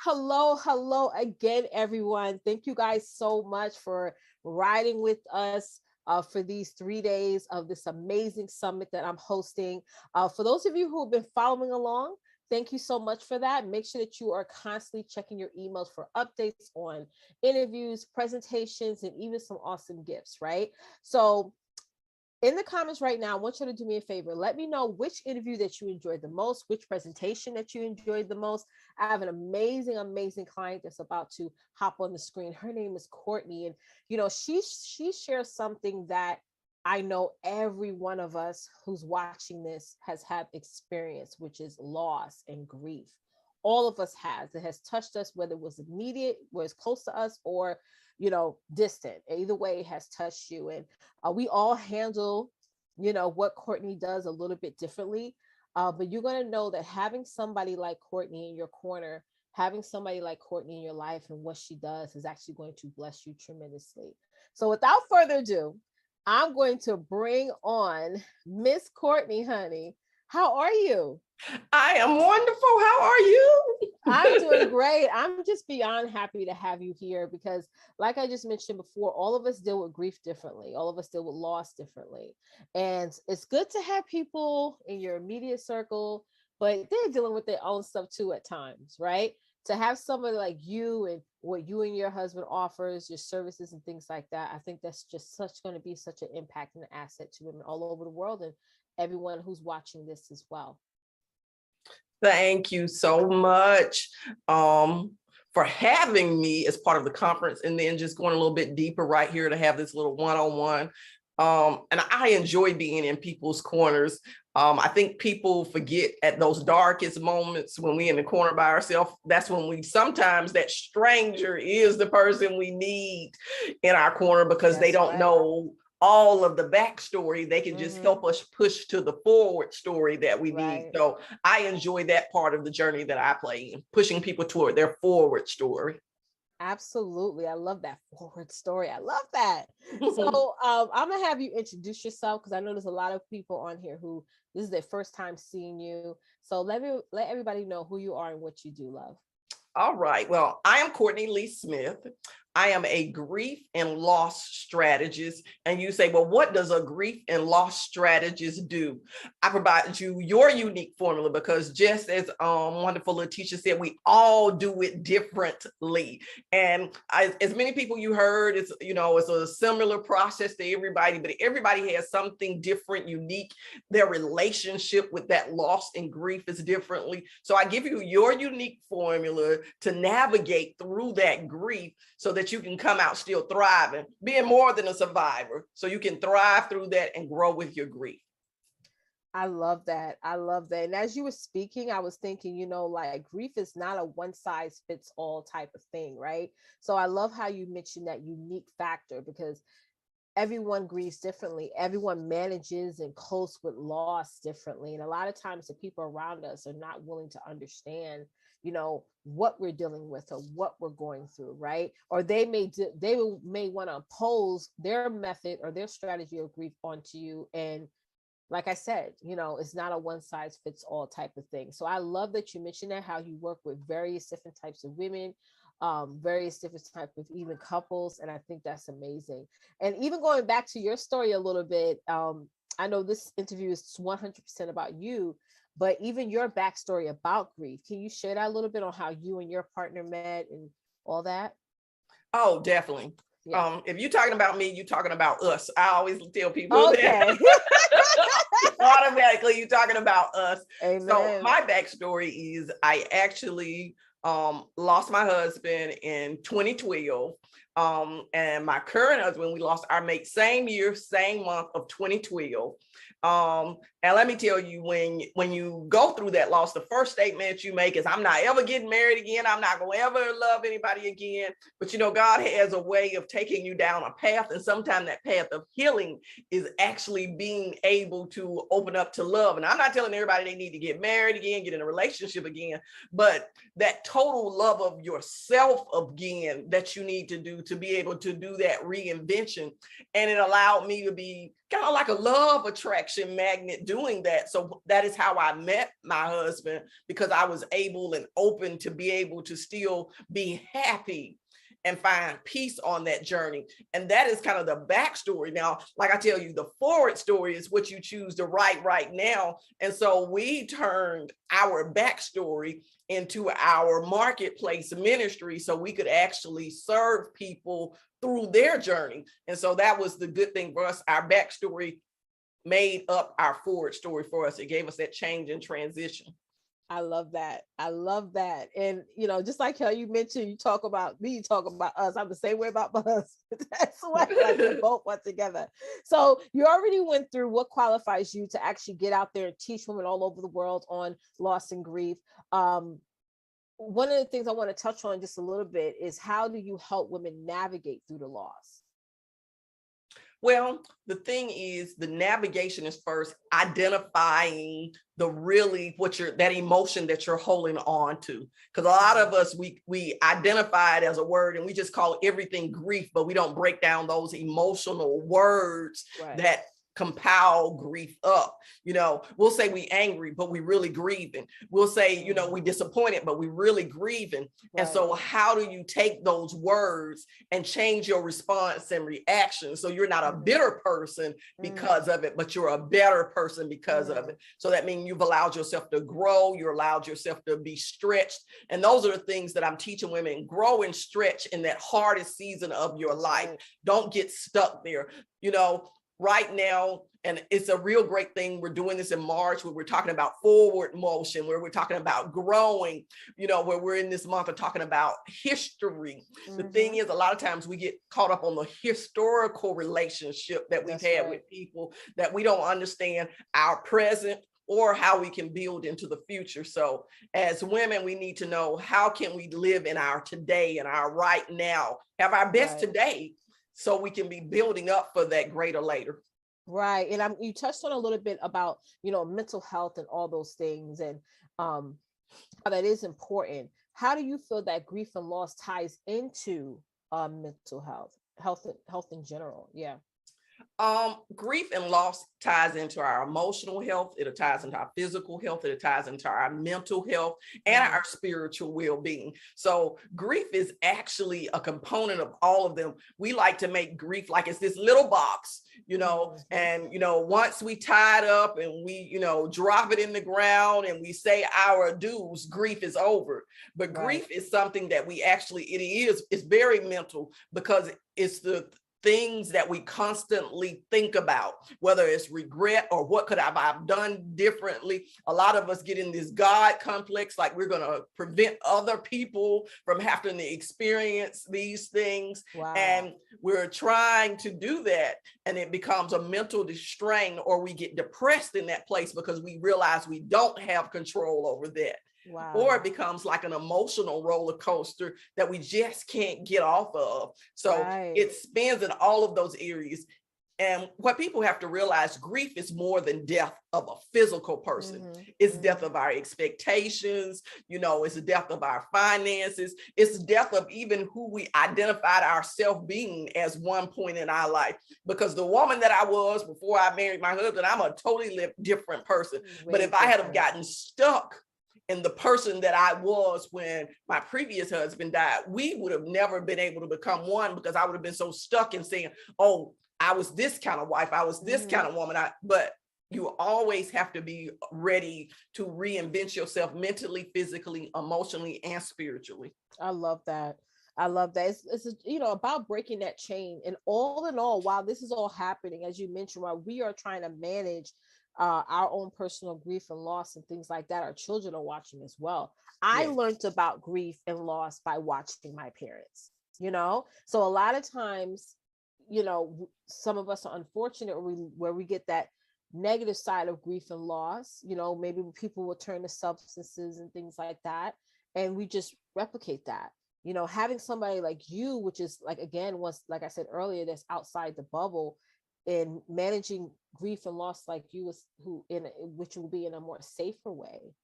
Hello again, everyone. Thank you guys so much for riding with us for these 3 days of this amazing summit that I'm hosting. For those of you who have been following along, thank you so much for that. Make sure that you are constantly checking your emails for updates on interviews, presentations, and even some awesome gifts, right? So in the comments right now, I want you to do me a favor. Let me know which interview that you enjoyed the most, which presentation that you enjoyed the most. I have an amazing client that's about to hop on the screen. Her name is Cortne, and she shares something that I know every one of us who's watching this has had experience, which is loss and grief. All of us has. It has touched us, whether it was immediate, was close to us, or distant. Either way, it has touched you. And we all handle, what Cortne does a little bit differently. But you're going to know that having somebody like Cortne in your corner, having somebody like Cortne in your life and what she does is actually going to bless you tremendously. So without further ado, I'm going to bring on Miss Cortne, honey. How are you? I am wonderful. How are you? I'm doing great. I'm just beyond happy to have you here because, like I just mentioned before, all of us deal with grief differently. All of us deal with loss differently. And it's good to have people in your immediate circle, but they're dealing with their own stuff too at times, right? To have somebody like you and what you and your husband offers, your services and things like that, I think that's just going to be such an impact and an asset to women all over the world and everyone who's watching this as well. Thank you so much for having me as part of the conference, and then just going a little bit deeper right here to have this little one-on-one. And I enjoy being in people's corners. I think people forget at those darkest moments when we're in the corner by ourselves, that's when sometimes that stranger is the person we need in our corner because they don't know all of the backstory. They can just help us push to the forward story that we need. So I enjoy that part of the journey that I play in, pushing people toward their forward story. Absolutely. I love that forward story. I love that. So I'm going to have you introduce yourself because I know there's a lot of people on here who this is their first time seeing you. So let everybody know who you are and what you do, love. All right. Well, I am Cortne Lee Smith. I am a grief and loss strategist. And you say, well, what does a grief and loss strategist do? I provide you your unique formula because just as wonderful Leticia said, we all do it differently. And as many people you heard, it's a similar process to everybody, but everybody has something different, unique. Their relationship with that loss and grief is differently. So I give you your unique formula to navigate through that grief so that you can come out still thriving, being more than a survivor, so you can thrive through that and grow with your grief. I love that. And as you were speaking, I was thinking, like grief is not a one size fits all type of thing, right? So I love how you mentioned that unique factor because everyone grieves differently. Everyone manages and copes with loss differently. And a lot of times the people around us are not willing to understand what we're dealing with or what we're going through, right? Or they may want to impose their method or their strategy of grief onto you. And like I said, it's not a one size fits all type of thing. So I love that you mentioned that, how you work with various different types of women, various different types of even couples. And I think that's amazing. And even going back to your story a little bit, I know this interview is 100% about you, but even your backstory about grief, can you share that a little bit on how you and your partner met and all that? Oh, definitely. Yeah. If you're talking about me, you're talking about us. I always tell people that. Automatically, you're talking about us. Amen. So my backstory is I actually lost my husband in 2012. And my current husband, we lost our mate same year, same month of 2012. And let me tell you, when you go through that loss, the first statement you make is, I'm not ever getting married again. I'm not going to ever love anybody again. But God has a way of taking you down a path. And sometimes that path of healing is actually being able to open up to love. And I'm not telling everybody they need to get married again, get in a relationship again, but that total love of yourself again that you need to do to be able to do that reinvention. And it allowed me to be kind of like a love attraction magnet doing that. So that is how I met my husband, because I was able and open to be able to still be happy and find peace on that journey. And that is kind of the backstory. Now, like I tell you, the forward story is what you choose to write right now. And so we turned our backstory into our marketplace ministry so we could actually serve people through their journey. And so that was the good thing for us. Our backstory made up our forward story for us. It gave us that change and transition. I love that. I love that. And, you know, just like how you mentioned, you talk about me, you talk about us. I'm the same way about us. That's why like we both went together. So you already went through what qualifies you to actually get out there and teach women all over the world on loss and grief. One of the things I want to touch on just a little bit is how do you help women navigate through the loss? Well, the thing is, the navigation is first identifying the really what you're, that emotion that you're holding on to. Because a lot of us, we identify it as a word and we just call everything grief, but we don't break down those emotional words that compile grief up. You know, we'll say we angry, but we really grieving. We'll say, you know, we disappointed, but we really grieving. And so how do you take those words and change your response and reaction so you're not a bitter person because of it, but you're a better person because of it? So that means you've allowed yourself to grow, you allowed yourself to be stretched. And those are the things that I'm teaching women: grow and stretch in that hardest season of your life. Don't get stuck there. You know, right now, and it's a real great thing, we're doing this in March where we're talking about forward motion, where we're talking about growing, you know, where we're in this month of talking about history. The thing is, a lot of times we get caught up on the historical relationship that we've had with people, that we don't understand our present or how we can build into the future. So as women, we need to know, how can we live in our today and our right now, have our best today, so we can be building up for that greater later. Right. And you touched on a little bit about, you know, mental health and all those things, and how that is important. How do you feel that grief and loss ties into mental health in general? Yeah. Grief and loss ties into our emotional health, it ties into our physical health, it ties into our mental health and our spiritual well-being. So grief is actually a component of all of them. We like to make grief like it's this little box, you know, and, you know, once we tie it up and we, you know, drop it in the ground and we say our adieus, grief is over. But grief is something that we actually, it's very mental, because it's the things that we constantly think about, whether it's regret or what could I have done differently. A lot of us get in this God complex, like we're going to prevent other people from having to experience these things. And we're trying to do that, and it becomes a mental strain, or we get depressed in that place because we realize we don't have control over that. Or it becomes like an emotional roller coaster that we just can't get off of. So it spins in all of those areas. And what people have to realize, grief is more than death of a physical person. It's death of our expectations, you know, it's the death of our finances, it's the death of even who we identified ourselves being as one point in our life. Because the woman that I was before I married my husband, I'm a totally different person. But if I had have gotten stuck in the person that I was when my previous husband died, we would have never been able to become one, because I would have been so stuck in saying, oh, I was this kind of wife, I was this kind of woman. But you always have to be ready to reinvent yourself mentally, physically, emotionally, and spiritually. I love that. I love that. It's you know, about breaking that chain. And all in all, while this is all happening, as you mentioned, while we are trying to manage our own personal grief and loss and things like that, our children are watching as well. I learned about grief and loss by watching my parents, you know? So a lot of times, you know, some of us are unfortunate where we get that negative side of grief and loss. You know, maybe people will turn to substances and things like that, and we just replicate that. You know, having somebody like you, which is like, again, once, like I said earlier, that's outside the bubble, in managing grief and loss like you, which will be in a more safer way,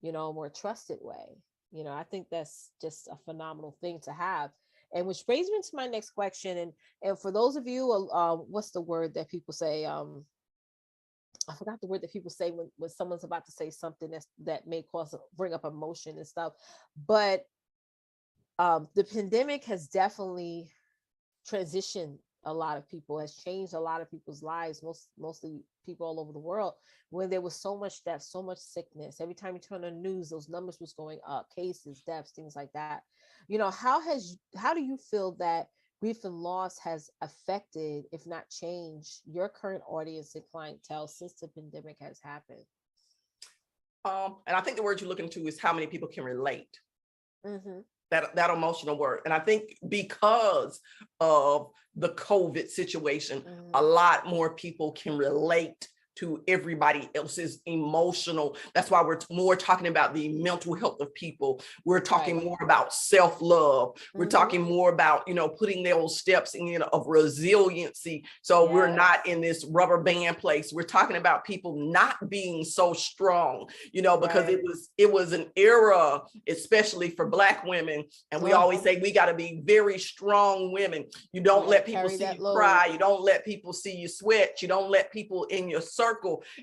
you know, more trusted way. You know, I think that's just a phenomenal thing to have. And which brings me to my next question. And for those of you, what's the word that people say? I forgot the word that people say when someone's about to say something that may bring up emotion and stuff. But the pandemic has definitely transitioned a lot of people, has changed a lot of people's lives, mostly people all over the world, when there was so much death, so much sickness. Every time you turn on the news, those numbers was going up, cases, deaths, things like that. How do you feel that grief and loss has affected, if not changed, your current audience and clientele since the pandemic has happened? And I think the word you're looking to is how many people can relate. Mm-hmm. That emotional word. And I think because of the COVID situation, a lot more people can relate to everybody else's emotional. That's why we're more talking about the mental health of people. We're talking more about self-love. We're talking more about, putting those steps in of resiliency. So we're not in this rubber band place. We're talking about people not being so strong, because it was an era, especially for Black women. And we always say we got to be very strong women. You don't let people see you cry. You don't let people see you sweat. You don't let people in your circle.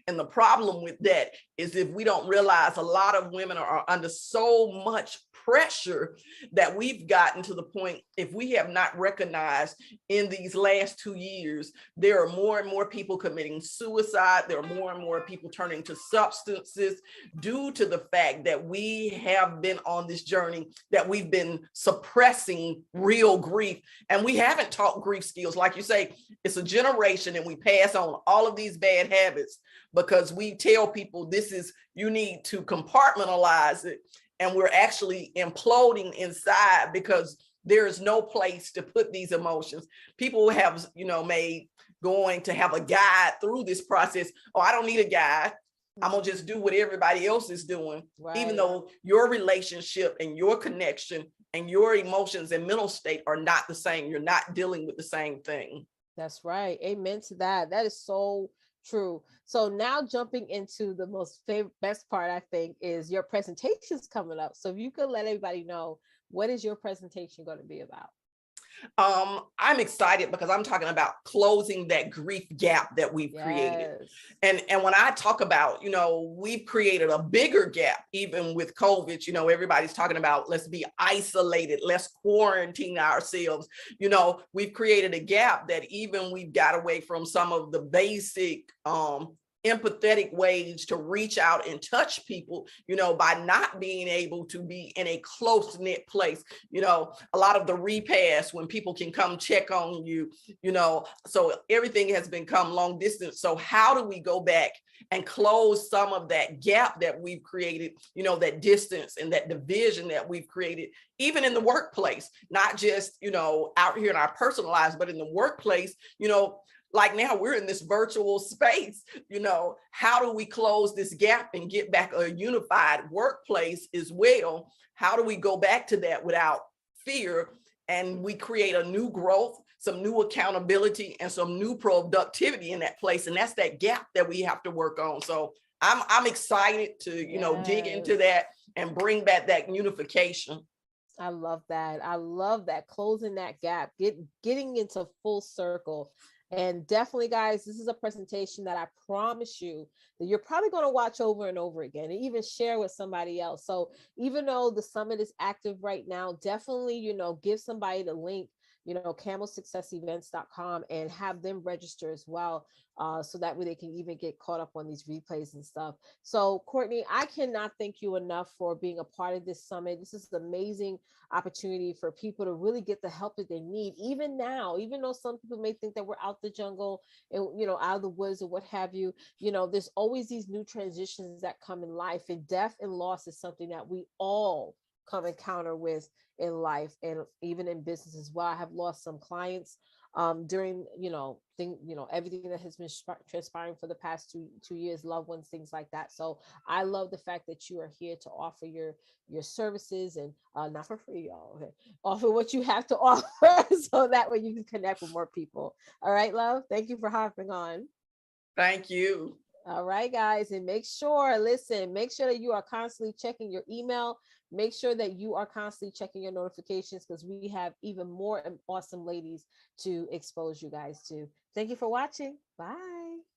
And the problem with that is if we don't realize a lot of women are under so much pressure that we've gotten to the point, if we have not recognized in these last 2 years, there are more and more people committing suicide. There are more and more people turning to substances due to the fact that we have been on this journey, that we've been suppressing real grief. And we haven't taught grief skills. Like you say, it's a generation and we pass on all of these bad habits because we tell people you need to compartmentalize it. And we're actually imploding inside because there is no place to put these emotions. People have, made going to have a guide through this process. Oh, I don't need a guide. I'm gonna just do what everybody else is doing, even though your relationship and your connection and your emotions and mental state are not the same. You're not dealing with the same thing. That's right. Amen to that. That is so true. So now jumping into the best part, I think, is your presentation's coming up. So if you could let everybody know, what is your presentation going to be about? I'm excited because I'm talking about closing that grief gap that we've created. And when I talk about, we've created a bigger gap, even with COVID, everybody's talking about, let's be isolated, let's quarantine ourselves. We've created a gap that even we've got away from some of the basic, empathetic ways to reach out and touch people, by not being able to be in a close-knit place. A lot of the repasts when people can come check on you, so everything has become long distance. So how do we go back and close some of that gap that we've created, that distance and that division that we've created, even in the workplace, not just, out here in our personal lives, but in the workplace, like now we're in this virtual space, how do we close this gap and get back a unified workplace as well? How do we go back to that without fear? And we create a new growth, some new accountability, and some new productivity in that place. And that's that gap that we have to work on. So I'm excited to, dig into that and bring back that unification. I love that. I love that. Closing that gap, getting into full circle. And definitely, guys, this is a presentation that I promise you that you're probably going to watch over and over again and even share with somebody else. So even though the summit is active right now, definitely, give somebody the link, campbellsuccessevents.com, and have them register as well. So that way they can even get caught up on these replays and stuff. So Cortne, I cannot thank you enough for being a part of this summit. This is an amazing opportunity for people to really get the help that they need, even now, even though some people may think that we're out the jungle and, out of the woods or what have you, there's always these new transitions that come in life, and death and loss is something that we all come encounter with in life and even in business as well. I have lost some clients during everything that has been transpiring for the past two years, loved ones, things like that. So I love the fact that you are here to offer your services, and not for free, y'all. Okay. Offer what you have to offer so that way you can connect with more people. All right, love. Thank you for hopping on. Thank you. All right, guys. And make sure, listen, make sure that you are constantly checking your email. Make sure that you are constantly checking your notifications because we have even more awesome ladies to expose you guys to. Thank you for watching. Bye.